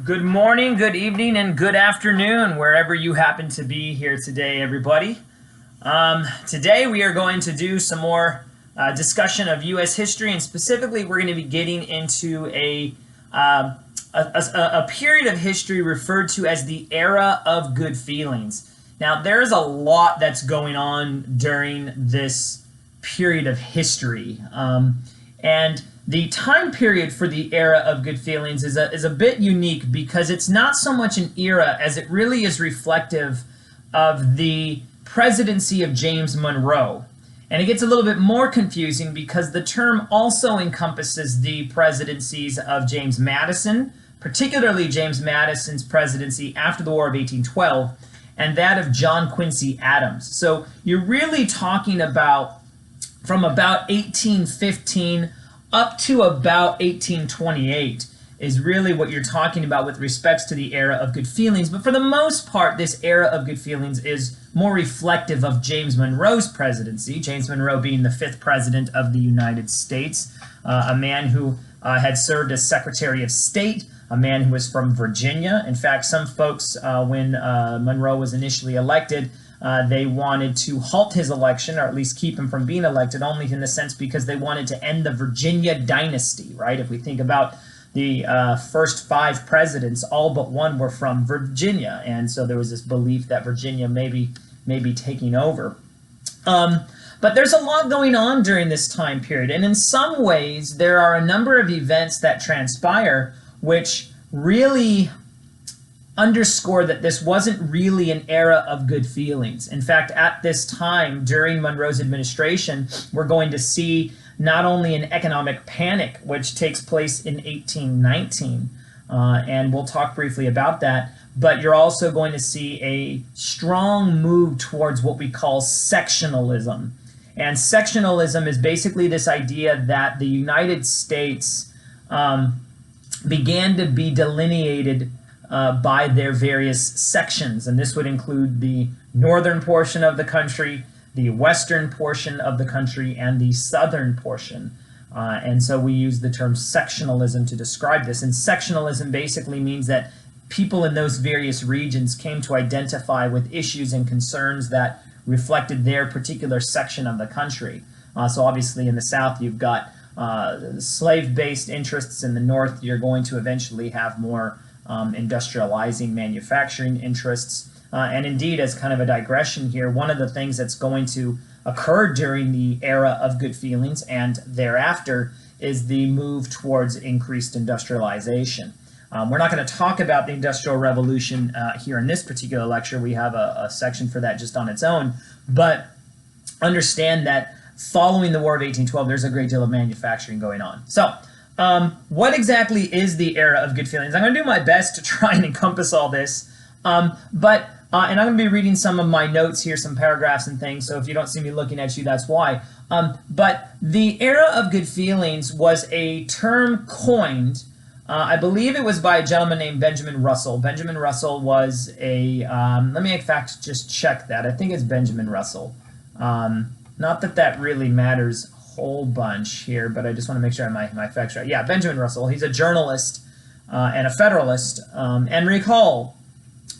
Good morning, good evening, and good afternoon, wherever you happen to be here today, everybody. Today we are going to do some more discussion of U.S. history, and specifically we're going to be getting into a period of history referred to as the era of good feelings. Now, there's a lot that's going on during this period of history, and the time period for the era of good feelings is a bit unique because it's not so much an era as it really is reflective of the presidency of James Monroe. And it gets a little bit more confusing because the term also encompasses the presidencies of James Madison, particularly James Madison's presidency after the War of 1812, and that of John Quincy Adams. So you're really talking about from about 1815 up to about 1828 is really what you're talking about with respects to the era of good feelings. But for the most part, this era of good feelings is more reflective of James Monroe's presidency, James Monroe being the fifth president of the United States, a man who had served as Secretary of State, a man who was from Virginia. In fact, some folks, when Monroe was initially elected, they wanted to halt his election, or at least keep him from being elected, only in the sense because they wanted to end the Virginia dynasty, right? If we think about the first five presidents, all but one were from Virginia, and so there was this belief that Virginia may be taking over. But there's a lot going on during this time period, and in some ways, there are a number of events that transpire which really underscore that this wasn't really an era of good feelings. In fact, at this time, during Monroe's administration, we're going to see not only an economic panic, which takes place in 1819, and we'll talk briefly about that, but you're also going to see a strong move towards what we call sectionalism. And sectionalism is basically this idea that the United States began to be delineated by their various sections, and this would include the northern portion of the country, the western portion of the country, and the southern portion. And so we use the term sectionalism to describe this. And sectionalism basically means that people in those various regions came to identify with issues and concerns that reflected their particular section of the country. So obviously in the South you've got slave-based interests. In the North you're going to eventually have more industrializing manufacturing interests. And indeed, as kind of a digression here, one of the things that's going to occur during the era of good feelings and thereafter is the move towards increased industrialization. We're not going to talk about the Industrial Revolution here in this particular lecture. We have a section for that just on its own. But understand that following the War of 1812, there's a great deal of manufacturing going on. So what exactly is the era of good feelings? I'm going to do my best to try and encompass all this, and I'm going to be reading some of my notes here, some paragraphs and things, so if you don't see me looking at you, that's why. But the era of good feelings was a term coined, I believe it was by a gentleman named Benjamin Russell. Benjamin Russell was let me in fact just check that. I think it's Benjamin Russell. Not that that really matters whole bunch here, but I just want to make sure I have my facts right. Yeah, Benjamin Russell. He's a journalist and a Federalist. And recall,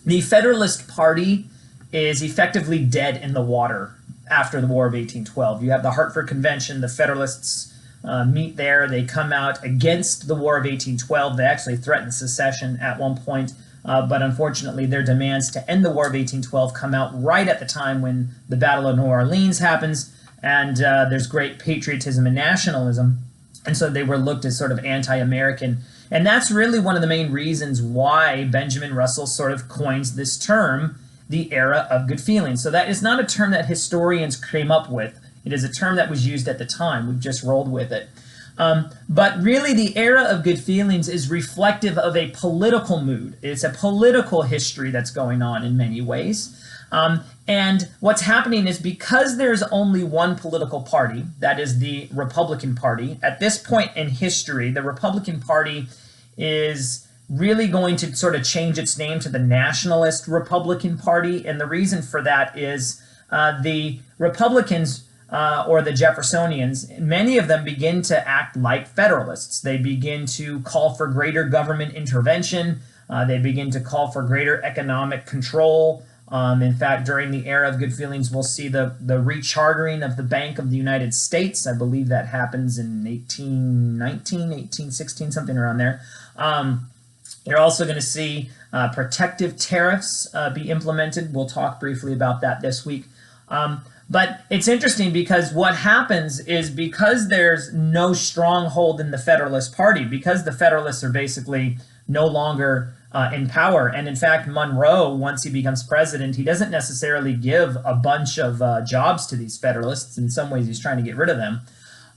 the Federalist Party is effectively dead in the water after the War of 1812. You have the Hartford Convention. The Federalists meet there. They come out against the War of 1812. They actually threaten secession at one point, but unfortunately their demands to end the War of 1812 come out right at the time when the Battle of New Orleans happens. And there's great patriotism and nationalism, and so they were looked as sort of anti-American. And that's really one of the main reasons why Benjamin Russell sort of coins this term, the era of good feelings. So that is not a term that historians came up with. It is a term that was used at the time. We've just rolled with it. But really the era of good feelings is reflective of a political mood. It's a political history that's going on in many ways. And what's happening is because there's only one political party, that is the Republican Party, at this point in history, the Republican Party is really going to sort of change its name to the Nationalist Republican Party. And the reason for that is the Republicans or the Jeffersonians, many of them begin to act like Federalists. They begin to call for greater government intervention. They begin to call for greater economic control. In fact, during the era of good feelings, we'll see the rechartering of the Bank of the United States. I believe that happens in 1819, 1816, something around there. You're also going to see protective tariffs be implemented. We'll talk briefly about that this week. But it's interesting because what happens is, because there's no stronghold in the Federalist Party, because the Federalists are basically no longer in power. And in fact, Monroe, once he becomes president, he doesn't necessarily give a bunch of jobs to these Federalists. In some ways, he's trying to get rid of them.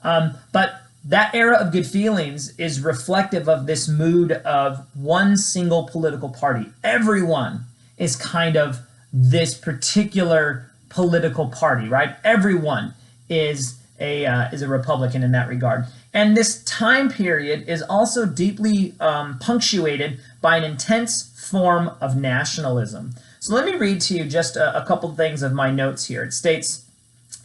But that era of good feelings is reflective of this mood of one single political party. Everyone is kind of this particular political party, right? Everyone is a Republican in that regard. And this time period is also deeply punctuated by an intense form of nationalism. So let me read to you just a couple things of my notes here. It states,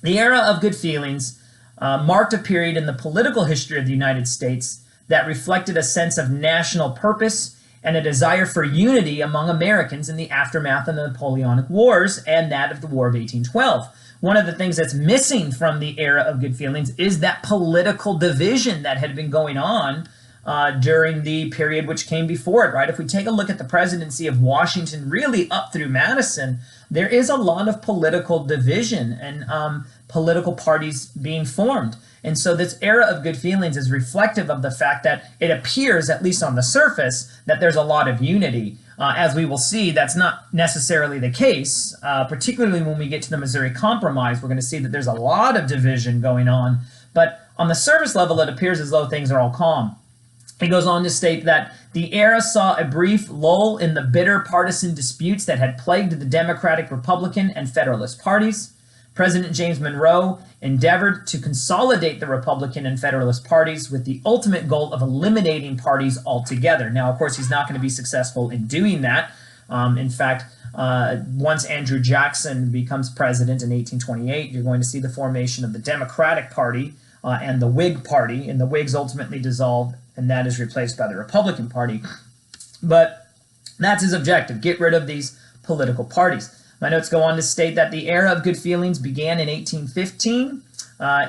the era of good feelings marked a period in the political history of the United States that reflected a sense of national purpose and a desire for unity among Americans in the aftermath of the Napoleonic Wars and that of the War of 1812. One of the things that's missing from the era of good feelings is that political division that had been going on during the period which came before it, right? If we take a look at the presidency of Washington, really up through Madison, there is a lot of political division and political parties being formed. And so this era of good feelings is reflective of the fact that it appears, at least on the surface, that there's a lot of unity. As we will see, that's not necessarily the case, particularly when we get to the Missouri Compromise. We're going to see that there's a lot of division going on. But on the surface level, it appears as though things are all calm. He goes on to state that the era saw a brief lull in the bitter partisan disputes that had plagued the Democratic, Republican, and Federalist parties. President James Monroe endeavored to consolidate the Republican and Federalist parties with the ultimate goal of eliminating parties altogether. Now, of course, he's not going to be successful in doing that. In fact, once Andrew Jackson becomes president in 1828, you're going to see the formation of the Democratic Party and the Whig Party, and the Whigs ultimately dissolved, and that is replaced by the Republican Party. But that's his objective, get rid of these political parties. My notes go on to state that the era of good feelings began in 1815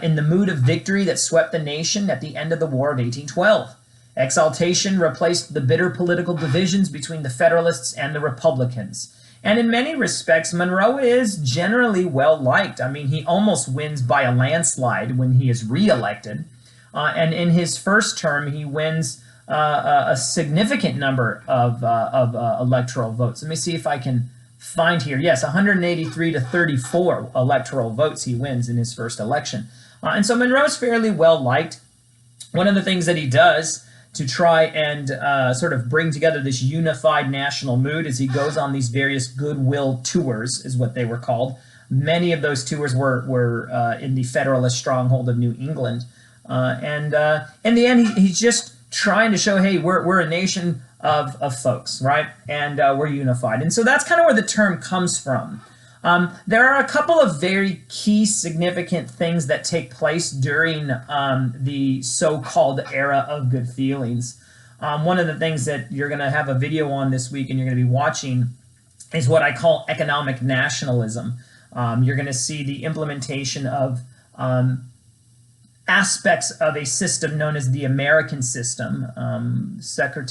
in the mood of victory that swept the nation at the end of the War of 1812. Exaltation replaced the bitter political divisions between the Federalists and the Republicans. And in many respects, Monroe is generally well liked. I mean, he almost wins by a landslide when he is reelected. And in his first term, he wins a significant number of electoral votes. Let me see if I can find here. Yes, 183 to 34 electoral votes he wins in his first election. And so Monroe's fairly well liked. One of the things that he does to try and sort of bring together this unified national mood is he goes on these various goodwill tours, is what they were called. Many of those tours were in the Federalist stronghold of New England. And in the end, he's just trying to show, hey, we're a nation of folks, right? And we're unified. And so that's kind of where the term comes from. There are a couple of very key significant things that take place during the so-called era of good feelings. One of the things that you're going to have a video on this week and you're going to be watching is what I call economic nationalism. You're going to see the implementation of aspects of a system known as the American system. Speaker of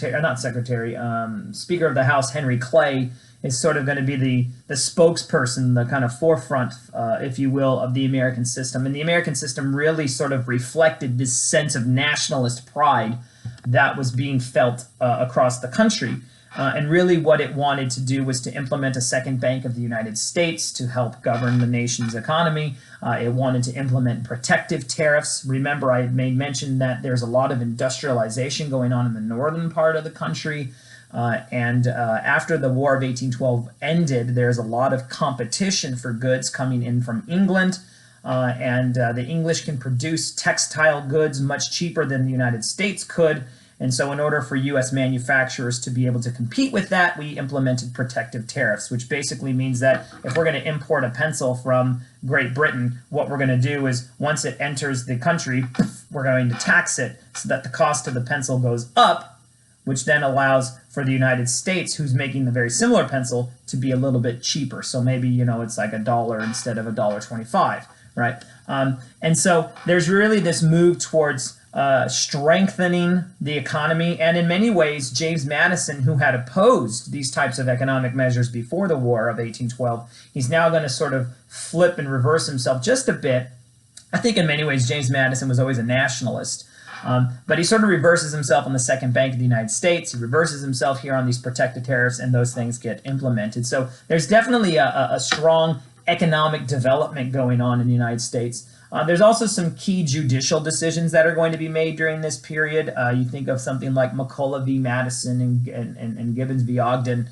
the House Henry Clay is sort of going to be the spokesperson, the kind of forefront, if you will, of the American system. And the American system really sort of reflected this sense of nationalist pride that was being felt across the country. And really what it wanted to do was to implement a second Bank of the United States to help govern the nation's economy. It wanted to implement protective tariffs. Remember, I had made mention that there's a lot of industrialization going on in the northern part of the country. And after the War of 1812 ended, there's a lot of competition for goods coming in from England. And the English can produce textile goods much cheaper than the United States could. And so in order for U.S. manufacturers to be able to compete with that, we implemented protective tariffs, which basically means that if we're going to import a pencil from Great Britain, what we're going to do is once it enters the country, we're going to tax it so that the cost of the pencil goes up, which then allows for the United States, who's making the very similar pencil, to be a little bit cheaper. So maybe, it's like $1 instead of $1.25, right? And so there's really this move towards strengthening the economy. And in many ways, James Madison, who had opposed these types of economic measures before the War of 1812, he's now going to sort of flip and reverse himself just a bit. I think in many ways, James Madison was always a nationalist. But he sort of reverses himself on the Second Bank of the United States. He reverses himself here on these protective tariffs, and those things get implemented. So there's definitely a strong economic development going on in the United States. There's also some key judicial decisions that are going to be made during this period. You think of something like McCulloch v. Madison and Gibbons v. Ogden,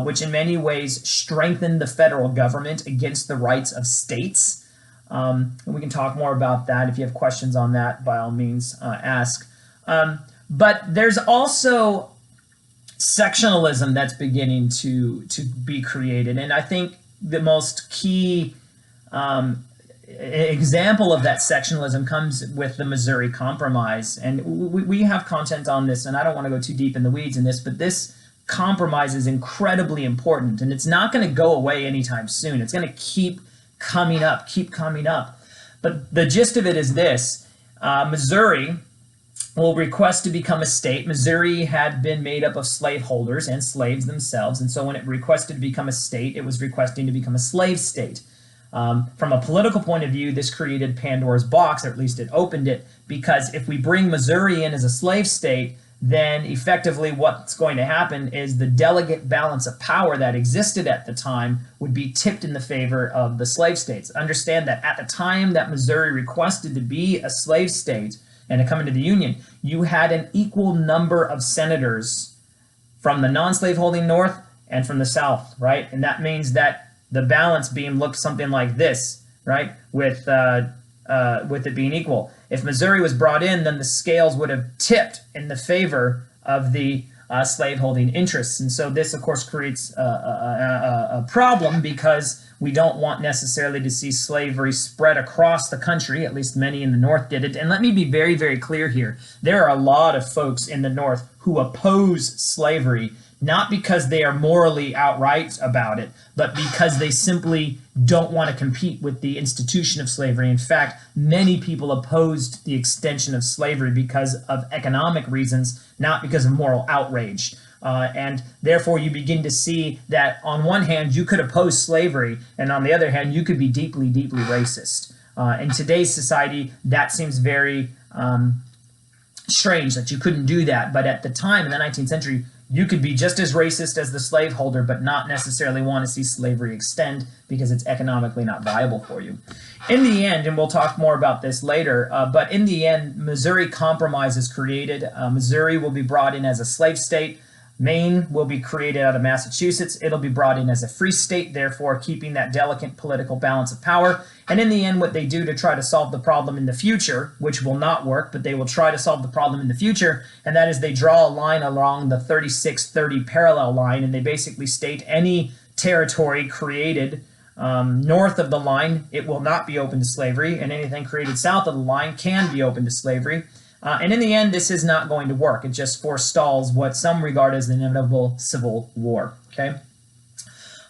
which in many ways strengthened the federal government against the rights of states. And we can talk more about that. If you have questions on that, by all means, ask. But there's also sectionalism that's beginning to be created. And I think the most key example of that sectionalism comes with the Missouri Compromise. And we have content on this, and I don't want to go too deep in the weeds in this, but this compromise is incredibly important, and it's not going to go away anytime soon. It's going to keep coming up. But the gist of it is this. Missouri will request to become a state. Missouri had been made up of slaveholders and slaves themselves, and so when it requested to become a state, it was requesting to become a slave state. From a political point of view, this created Pandora's box, or at least it opened it, because if we bring Missouri in as a slave state, then effectively what's going to happen is the delegate balance of power that existed at the time would be tipped in the favor of the slave states. Understand that at the time that Missouri requested to be a slave state and to come into the Union, you had an equal number of senators from the non-slaveholding North and from the South, right? And that means that the balance beam looked something like this, right? With it being equal. If Missouri was brought in, then the scales would have tipped in the favor of the slaveholding interests. And so this, of course, creates a problem because we don't want necessarily to see slavery spread across the country. At least many in the North did it. And let me be very, very clear here. There are a lot of folks in the North who oppose slavery, not because they are morally outright about it, but because they simply don't want to compete with the institution of slavery. In fact, many people opposed the extension of slavery because of economic reasons, not because of moral outrage. And therefore, you begin to see that on one hand, you could oppose slavery, and on the other hand, you could be deeply, deeply racist. In today's society, that seems very strange that you couldn't do that. But at the time, in the 19th century, you could be just as racist as the slaveholder, but not necessarily want to see slavery extend because it's economically not viable for you. In the end, and we'll talk more about this later, but in the end, Missouri Compromise is created. Missouri will be brought in as a slave state. Maine will be created out of Massachusetts. It'll be brought in as a free state, therefore keeping that delicate political balance of power. And in the end, what they do to try to solve the problem in the future, which will not work, but they will try to solve the problem in the future, and that is they draw a line along the 3630 parallel line, and they basically state any territory created north of the line, it will not be open to slavery, and anything created south of the line can be open to slavery. And in the end, this is not going to work. It just forestalls what some regard as the inevitable civil war. Okay,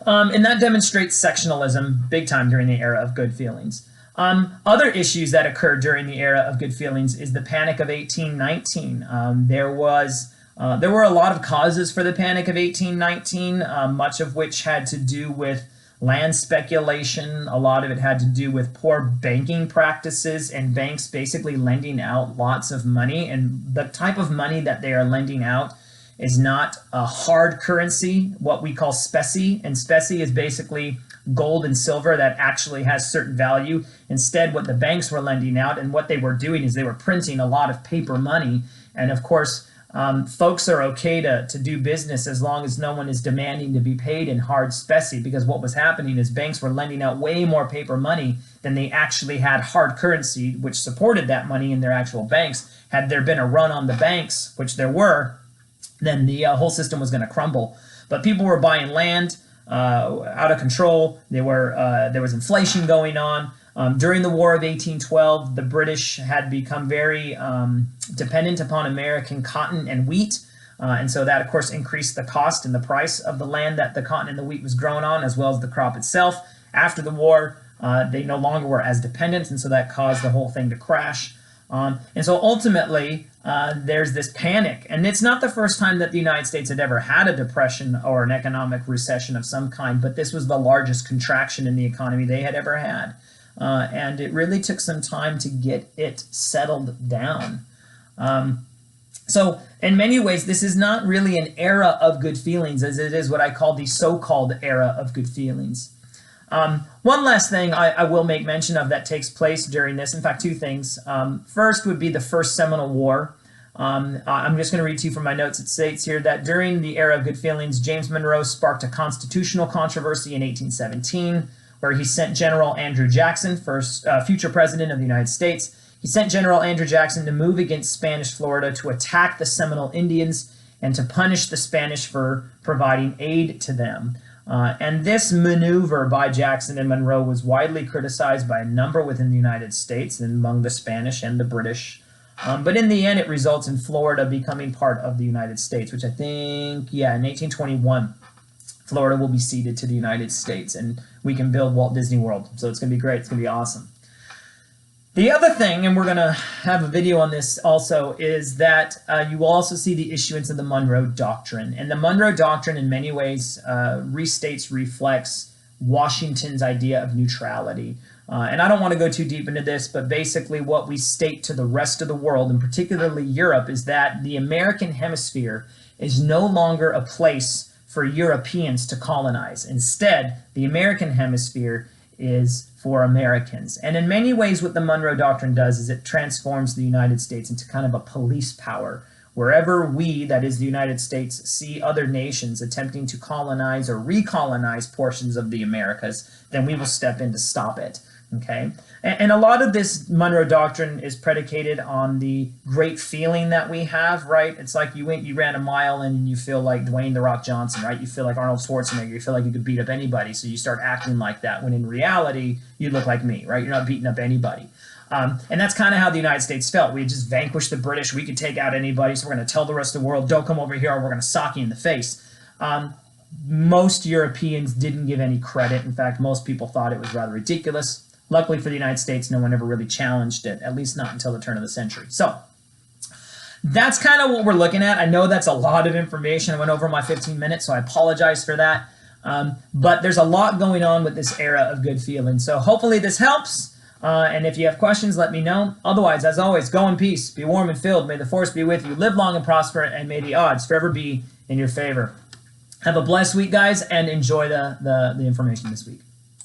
and that demonstrates sectionalism big time during the era of good feelings. Other issues that occurred during the era of good feelings is the Panic of 1819. There were a lot of causes for the Panic of 1819, much of which had to do with land speculation. A lot of it had to do with poor banking practices and banks basically lending out lots of money. And the type of money that they are lending out is not a hard currency, what we call specie. And specie is basically gold and silver that actually has certain value. Instead, what the banks were lending out and what they were doing is they were printing a lot of paper money. And of course, folks are okay to do business as long as no one is demanding to be paid in hard specie, because what was happening is banks were lending out way more paper money than they actually had hard currency, which supported that money in their actual banks. Had there been a run on the banks, which there were, then the whole system was going to crumble. But people were buying land out of control. There was inflation going on. During the War of 1812, the British had become very dependent upon American cotton and wheat. And so that, of course, increased the cost and the price of the land that the cotton and the wheat was grown on, as well as the crop itself. After the war, they no longer were as dependent, and so that caused the whole thing to crash. And so ultimately, there's this panic. And it's not the first time that the United States had ever had a depression or an economic recession of some kind, but this was the largest contraction in the economy they had ever had. And it really took some time to get it settled down. So in many ways, this is not really an era of good feelings, as it is what I call the so-called era of good feelings. One last thing I will make mention of that takes place during this, in fact, two things. First would be the First Seminole War. I'm just going to read to you from my notes. It states here that during the era of good feelings, James Monroe sparked a constitutional controversy in 1817, where he sent General Andrew Jackson, future president of the United States. He sent General Andrew Jackson to move against Spanish Florida to attack the Seminole Indians and to punish the Spanish for providing aid to them. And this maneuver by Jackson and Monroe was widely criticized by a number within the United States and among the Spanish and the British. But in the end, it results in Florida becoming part of the United States, which I think, in 1821, Florida will be ceded to the United States, and we can build Walt Disney World. So it's going to be great. It's going to be awesome. The other thing, and we're going to have a video on this also, is that you will also see the issuance of the Monroe Doctrine. And the Monroe Doctrine, in many ways, reflects Washington's idea of neutrality. And I don't want to go too deep into this, but basically what we state to the rest of the world, and particularly Europe, is that the American hemisphere is no longer a place for Europeans to colonize. Instead, the American hemisphere is for Americans. And in many ways, what the Monroe Doctrine does is it transforms the United States into kind of a police power. Wherever we, that is the United States, see other nations attempting to colonize or recolonize portions of the Americas, then we will step in to stop it. Okay, and a lot of this Monroe Doctrine is predicated on the great feeling that we have, right? It's like you ran a mile and you feel like Dwayne "The Rock" Johnson, right? You feel like Arnold Schwarzenegger. You feel like you could beat up anybody, so you start acting like that. When in reality, you look like me, right? You're not beating up anybody. And that's kind of how the United States felt. We had just vanquished the British. We could take out anybody, so we're going to tell the rest of the world, "Don't come over here, or we're going to sock you in the face." Most Europeans didn't give any credit. In fact, most people thought it was rather ridiculous. Luckily for the United States, no one ever really challenged it, at least not until the turn of the century. So that's kind of what we're looking at. I know that's a lot of information. I went over my 15 minutes, so I apologize for that. But there's a lot going on with this era of good feeling. So hopefully this helps. And if you have questions, let me know. Otherwise, as always, go in peace. Be warm and filled. May the force be with you. Live long and prosper, and may the odds forever be in your favor. Have a blessed week, guys, and enjoy the information this week.